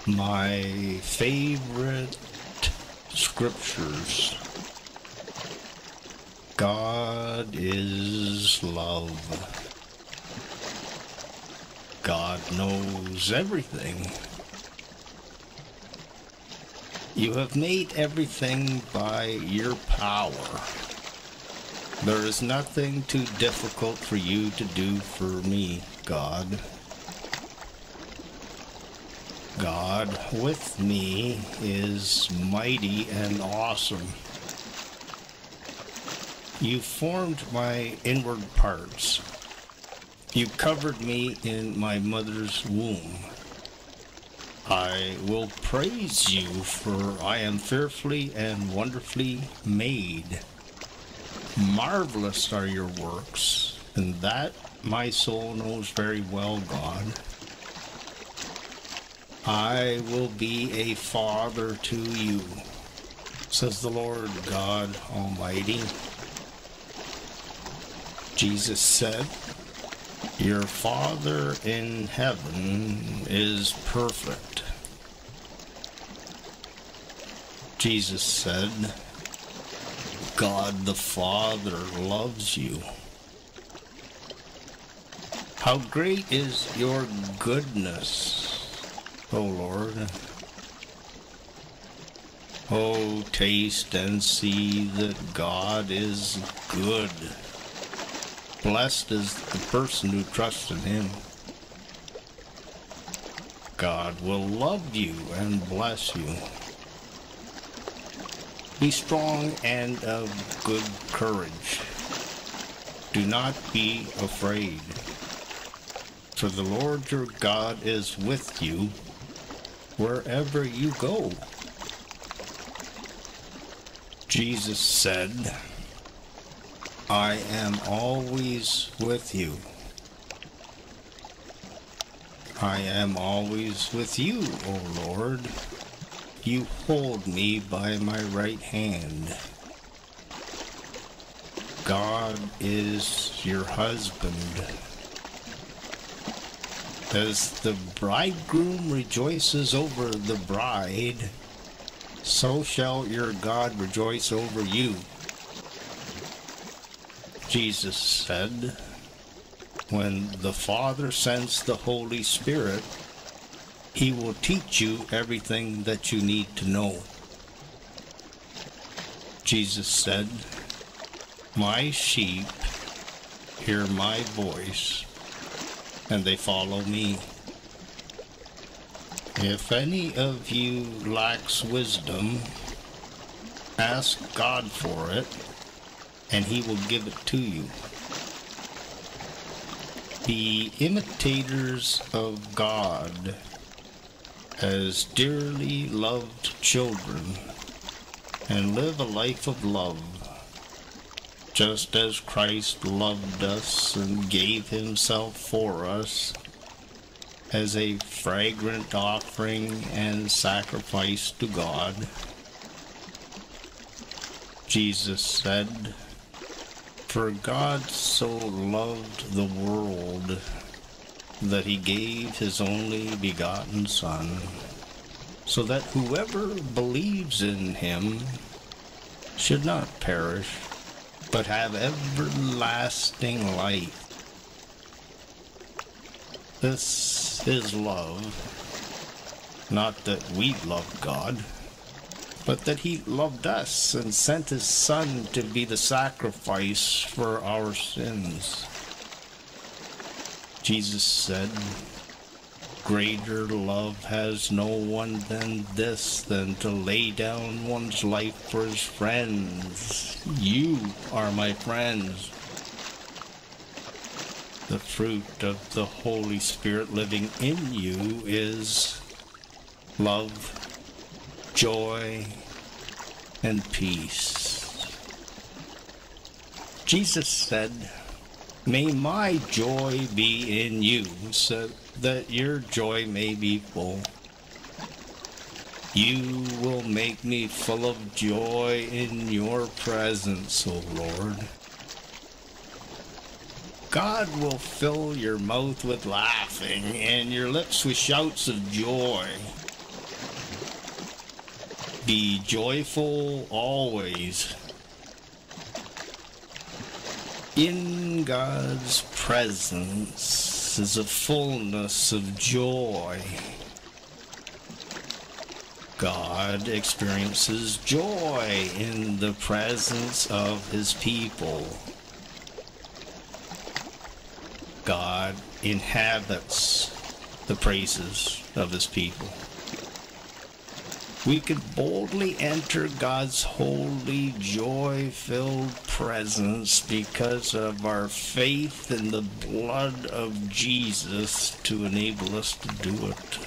My favorite scriptures. God is love. God knows everything. You have made everything by your power. There is nothing too difficult for you to do for me, God. God with me is mighty and awesome. You formed my inward parts. You covered me in my mother's womb. I will praise you, for I am fearfully and wonderfully made. Marvelous are your works, and that my soul knows very well, God. I will be a father to you, says the Lord God Almighty. Jesus said, your Father in heaven is perfect. Jesus said, God the Father loves you. How great is your goodness, O Lord. Oh, taste and see that God is good. Blessed is the person who trusts in him. God will love you and bless you. Be strong and of good courage. Do not be afraid, for the Lord your God is with you wherever you go. Jesus said, I am always with you. I am always with you, O Lord. You hold me by my right hand. God is your husband. As the bridegroom rejoices over the bride, so shall your God rejoice over you. Jesus said, when the Father sends the Holy Spirit, he will teach you everything that you need to know. Jesus said, my sheep hear my voice, and they follow me. If any of you lacks wisdom, ask God for it, and he will give it to you. Be imitators of God as dearly loved children, and live a life of love, just as Christ loved us and gave himself for us as a fragrant offering and sacrifice to God. Jesus said, for God so loved the world that he gave his only begotten Son, so that whoever believes in him should not perish, but have everlasting life. This is love, not that we love God, but that he loved us and sent his Son to be the sacrifice for our sins. Jesus said, greater love has no one than this, than to lay down one's life for his friends. You are my friends. The fruit of the Holy Spirit living in you is love, joy, and peace. Jesus said, may my joy be in you, so that your joy may be full. You will make me full of joy in your presence, O Lord. God will fill your mouth with laughing and your lips with shouts of joy. Be joyful always. In God's presence is a fullness of joy. God experiences joy in the presence of his people. God inhabits the praises of his people. We can boldly enter God's holy, joy-filled presence because of our faith in the blood of Jesus to enable us to do it.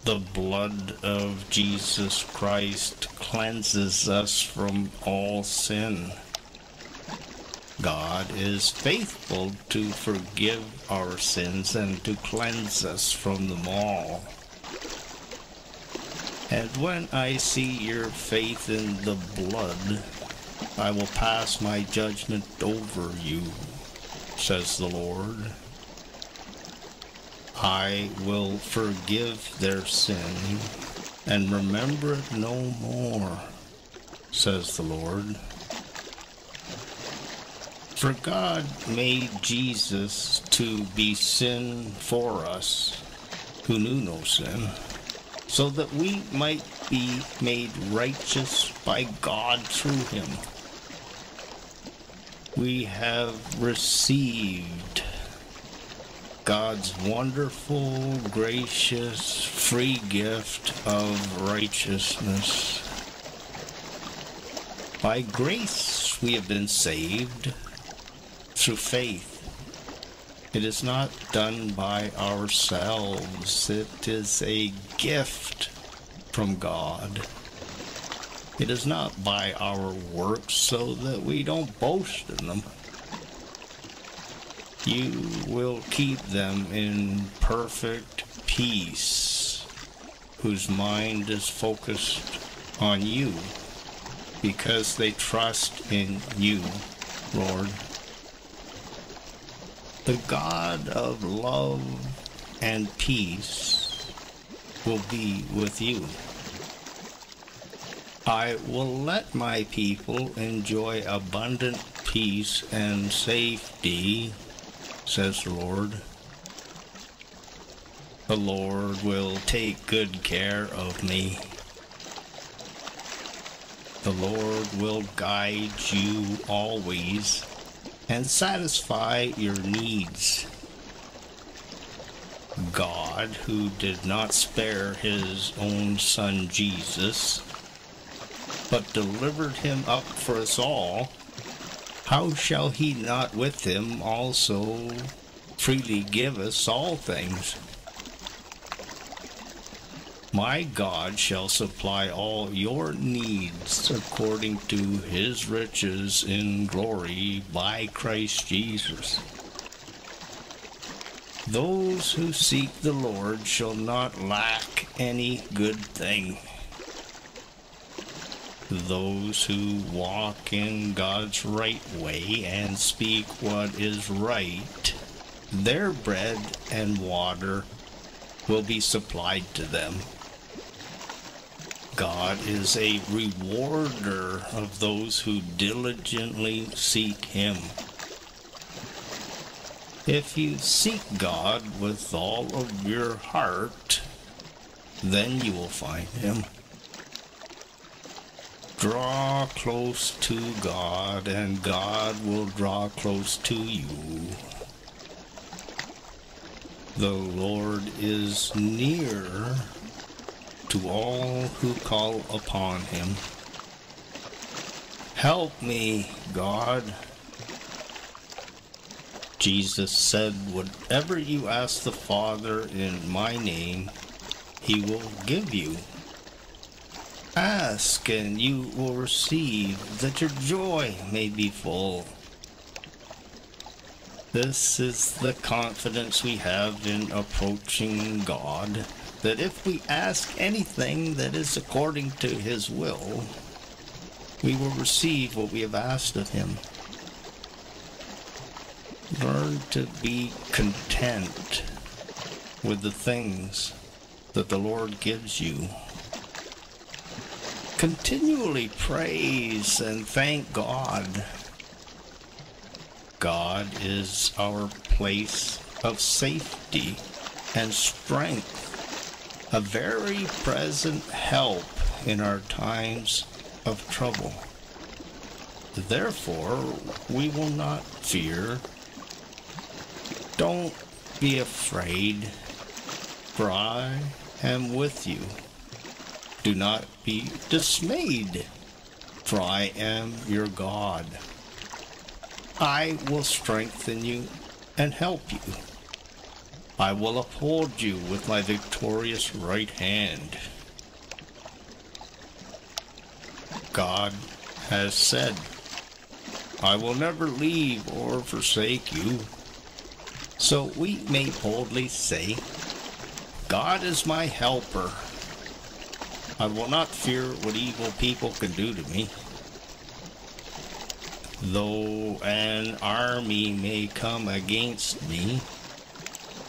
The blood of Jesus Christ cleanses us from all sin. God is faithful to forgive our sins and to cleanse us from them all. And when I see your faith in the blood, I will pass my judgment over you, says the Lord. I will forgive their sin and remember it no more, says the Lord. For God made Jesus to be sin for us, who knew no sin, so that we might be made righteous by God through him. We have received God's wonderful, gracious, free gift of righteousness. By grace we have been saved through faith. It is not done by ourselves. It is a gift from God. It is not by our works, so that we don't boast in them. You will keep them in perfect peace, whose mind is focused on you, because they trust in you, Lord. The God of love and peace will be with you. I will let my people enjoy abundant peace and safety, says the Lord. The Lord will take good care of me. The Lord will guide you always and satisfy your needs. God, who did not spare his own Son Jesus, but delivered him up for us all, how shall he not with him also freely give us all things? My God shall supply all your needs according to his riches in glory by Christ Jesus. Those who seek the Lord shall not lack any good thing. Those who walk in God's right way and speak what is right, their bread and water will be supplied to them. God is a rewarder of those who diligently seek him. If you seek God with all of your heart, then you will find him. Draw close to God, and God will draw close to you. The Lord is near to all who call upon him. Help me, God. Jesus said, whatever you ask the Father in my name, he will give you. Ask and you will receive, that your joy may be full. This is the confidence we have in approaching God, that if we ask anything that is according to his will, we will receive what we have asked of him. Learn to be content with the things that the Lord gives you. Continually praise and thank God. God is our place of safety and strength, a very present help in our times of trouble. Therefore, we will not fear. Don't be afraid, for I am with you. Do not be dismayed, for I am your God. I will strengthen you and help you. I will uphold you with my victorious right hand. God has said, I will never leave or forsake you. So we may boldly say, God is my helper. I will not fear what evil people can do to me. Though an army may come against me,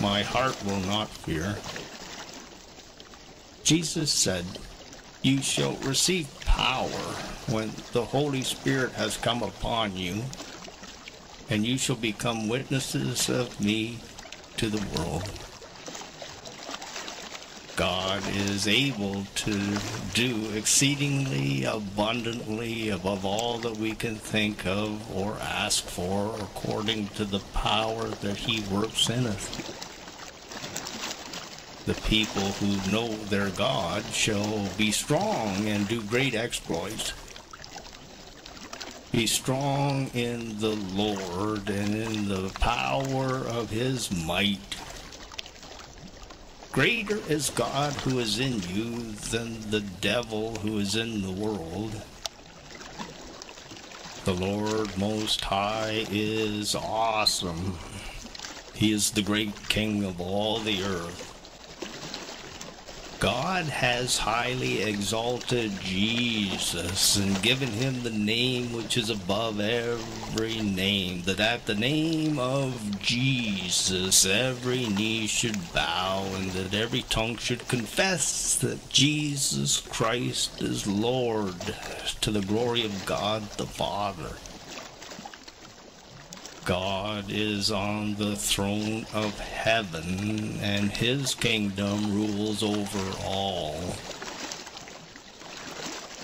my heart will not fear. Jesus said, you shall receive power when the Holy Spirit has come upon you, and you shall become witnesses of me to the world. God is able to do exceedingly abundantly above all that we can think of or ask for, according to the power that He works in us. The people who know their God shall be strong and do great exploits. Be strong in the Lord and in the power of His might. Greater is God who is in you than the devil who is in the world. The Lord Most High is awesome. He is the great King of all the earth. God has highly exalted Jesus and given Him the name which is above every name, that at the name of Jesus every knee should bow, and that every tongue should confess that Jesus Christ is Lord, to the glory of God the Father. God is on the throne of heaven, and His kingdom rules over all.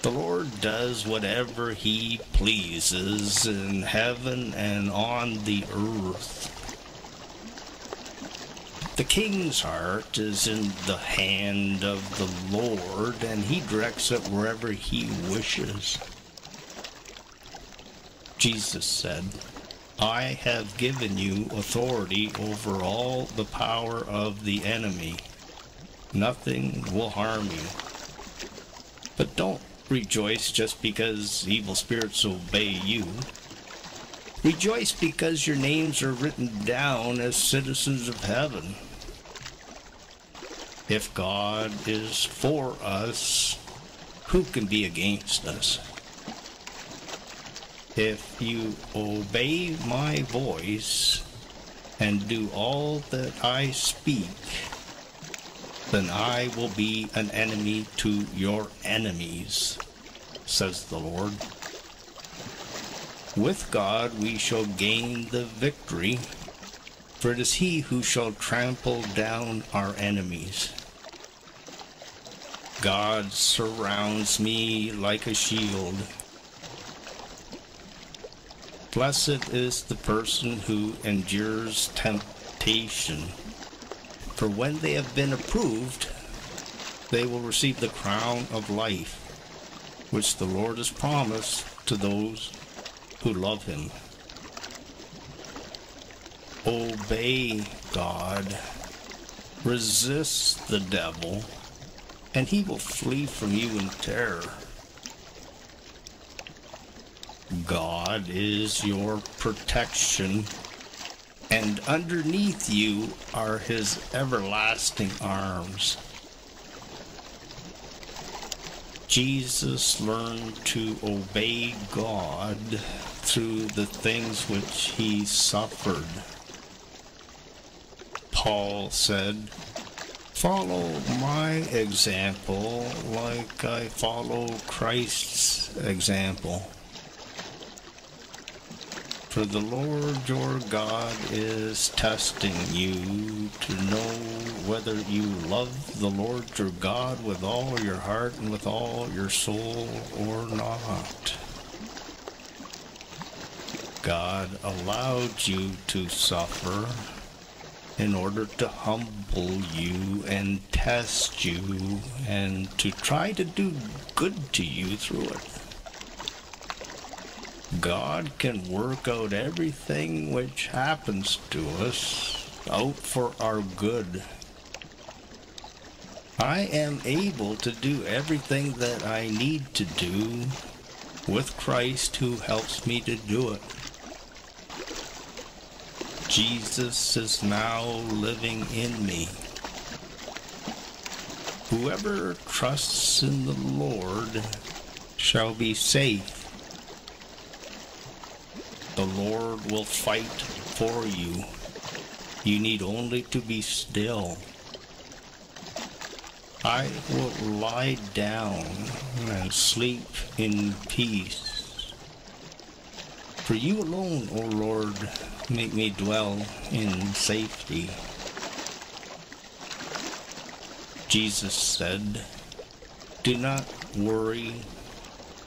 The Lord does whatever He pleases in heaven and on the earth. The king's heart is in the hand of the Lord, and He directs it wherever He wishes. Jesus said, I have given you authority over all the power of the enemy. Nothing will harm you. But don't rejoice just because evil spirits obey you. Rejoice because your names are written down as citizens of heaven. If God is for us, who can be against us? If you obey my voice and do all that I speak, then I will be an enemy to your enemies, says the Lord. With God we shall gain the victory, for it is He who shall trample down our enemies. God surrounds me like a shield. Blessed is the person who endures temptation, for when they have been approved, they will receive the crown of life, which the Lord has promised to those who love Him. Obey God, resist the devil, and he will flee from you in terror. God is your protection, and underneath you are His everlasting arms. Jesus learned to obey God through the things which He suffered. Paul said, Follow my example like I follow Christ's example. For the Lord your God is testing you to know whether you love the Lord your God with all your heart and with all your soul or not. God allowed you to suffer in order to humble you and test you and to try to do good to you through it. God can work out everything which happens to us out for our good. I am able to do everything that I need to do with Christ who helps me to do it. Jesus is now living in me. Whoever trusts in the Lord shall be safe. The Lord will fight for you. You need only to be still. I will lie down and sleep in peace. For you alone, O Lord, make me dwell in safety. Jesus said, do not worry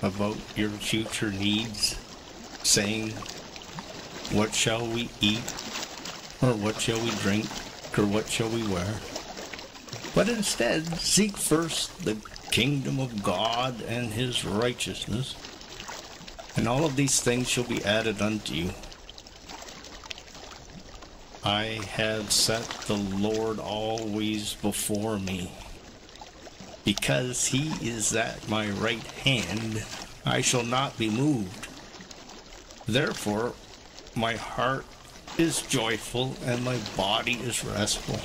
about your future needs, saying, what shall we eat, or what shall we drink, or what shall we wear? But instead, seek first the kingdom of God and his righteousness, and all of these things shall be added unto you. I have set the Lord always before me. Because he is at my right hand, I shall not be moved. Therefore, my heart is joyful and my body is restful.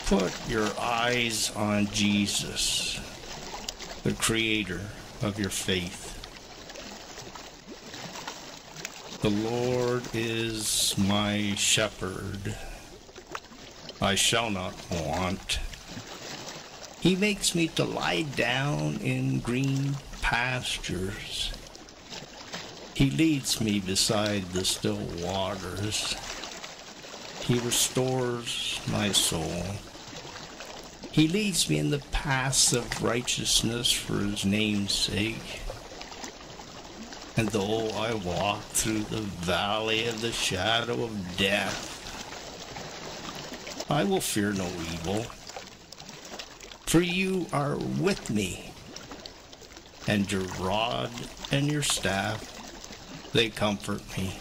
Put your eyes on Jesus, the Creator of your faith. The Lord is my shepherd. I shall not want. He makes me to lie down in green pastures. He leads me beside the still waters. He restores my soul. He leads me in the paths of righteousness for his name's sake. And though I walk through the valley of the shadow of death, I will fear no evil. For you are with me, and your rod and your staff, they comfort me.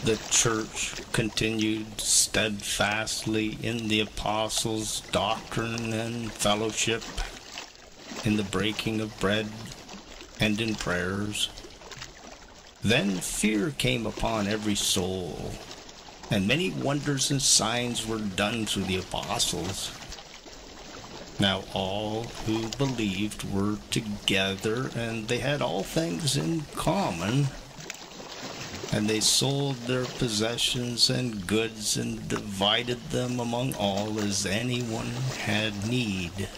The church continued steadfastly in the apostles' doctrine and fellowship, in the breaking of bread, and in prayers. Then fear came upon every soul, and many wonders and signs were done through the apostles. Now all who believed were together, and they had all things in common, and they sold their possessions and goods and divided them among all as anyone had need.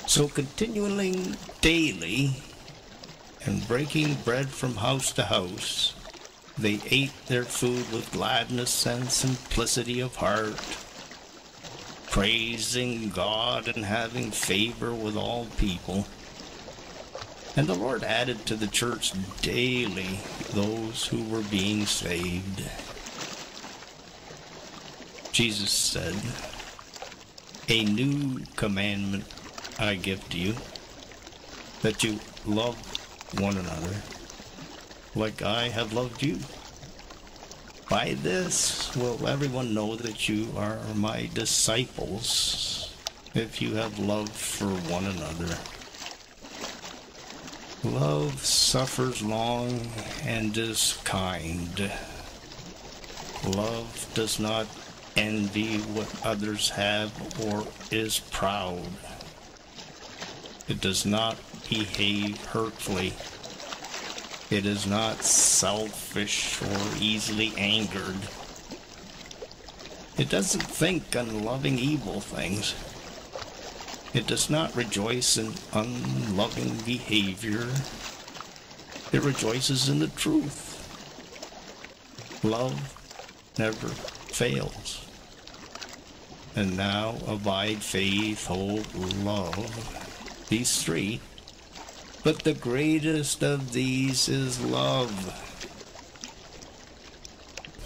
So continuing daily and breaking bread from house to house, they ate their food with gladness and simplicity of heart, praising God and having favor with all people. And the Lord added to the church daily those who were being saved. Jesus said, a new commandment I give to you, that you love one another like I have loved you. By this will everyone know that you are my disciples, if you have love for one another. Love suffers long and is kind. Love does not envy what others have or is proud. It does not behave hurtfully. It is not selfish or easily angered. It doesn't think on loving evil things. It does not rejoice in unloving behavior. It rejoices in the truth. Love never fails. And now abide faith, hope, love. These three. But the greatest of these is love.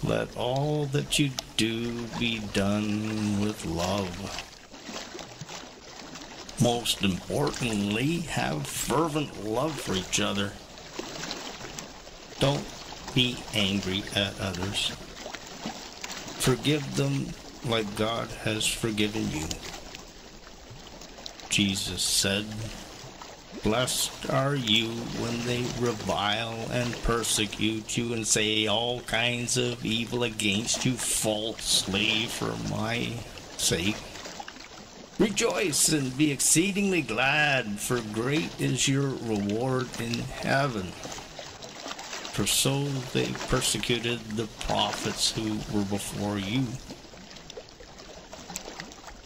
Let all that you do be done with love. Most importantly, have fervent love for each other. Don't be angry at others. Forgive them like God has forgiven you. Jesus said, "Blessed are you when they revile and persecute you and say all kinds of evil against you falsely for my sake. Rejoice and be exceedingly glad, for great is your reward in heaven. For so they persecuted the prophets who were before you.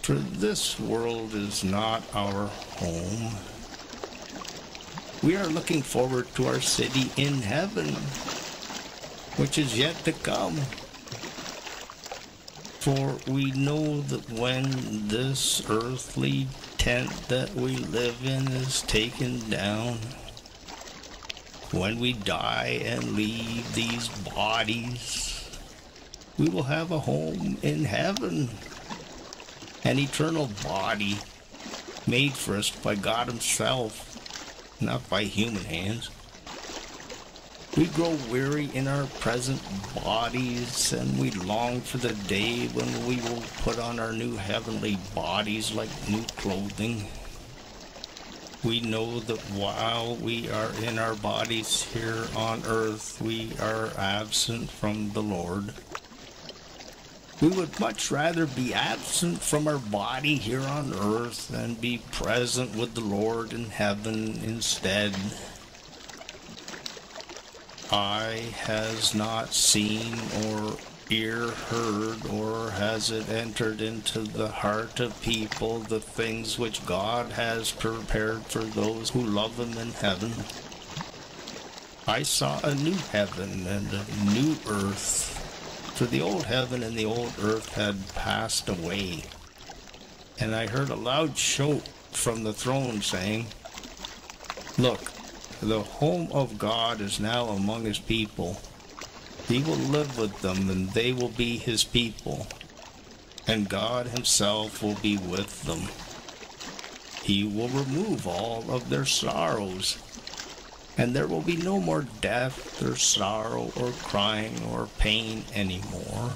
For this world is not our home. We are looking forward to our city in heaven, which is yet to come. For we know that when this earthly tent that we live in is taken down, when we die and leave these bodies, we will have a home in heaven, an eternal body made for us by God Himself, not by human hands. We grow weary in our present bodies, and we long for the day when we will put on our new heavenly bodies like new clothing. We know that while we are in our bodies here on earth, we are absent from the Lord. We would much rather be absent from our body here on earth than be present with the Lord in heaven instead. Eye has not seen or ear heard, or has it entered into the heart of people the things which God has prepared for those who love Him in heaven. I saw a new heaven and a new earth, for the old heaven and the old earth had passed away. And I heard a loud shout from the throne saying, "Look, the home of God is now among His people. He will live with them, and they will be His people, and God Himself will be with them. He will remove all of their sorrows, and there will be no more death or sorrow or crying or pain anymore.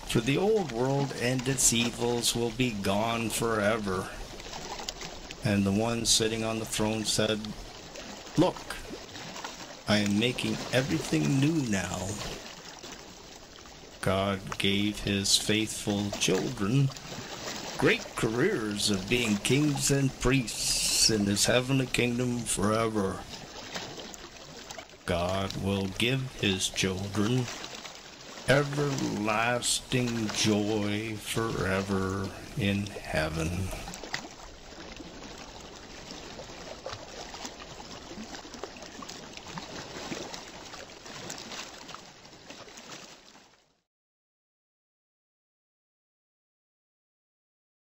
For the old world and its evils will be gone forever." And the one sitting on the throne said, "Look, I am making everything new now." God gave His faithful children great careers of being kings and priests in His heavenly kingdom forever. God will give His children everlasting joy forever in heaven.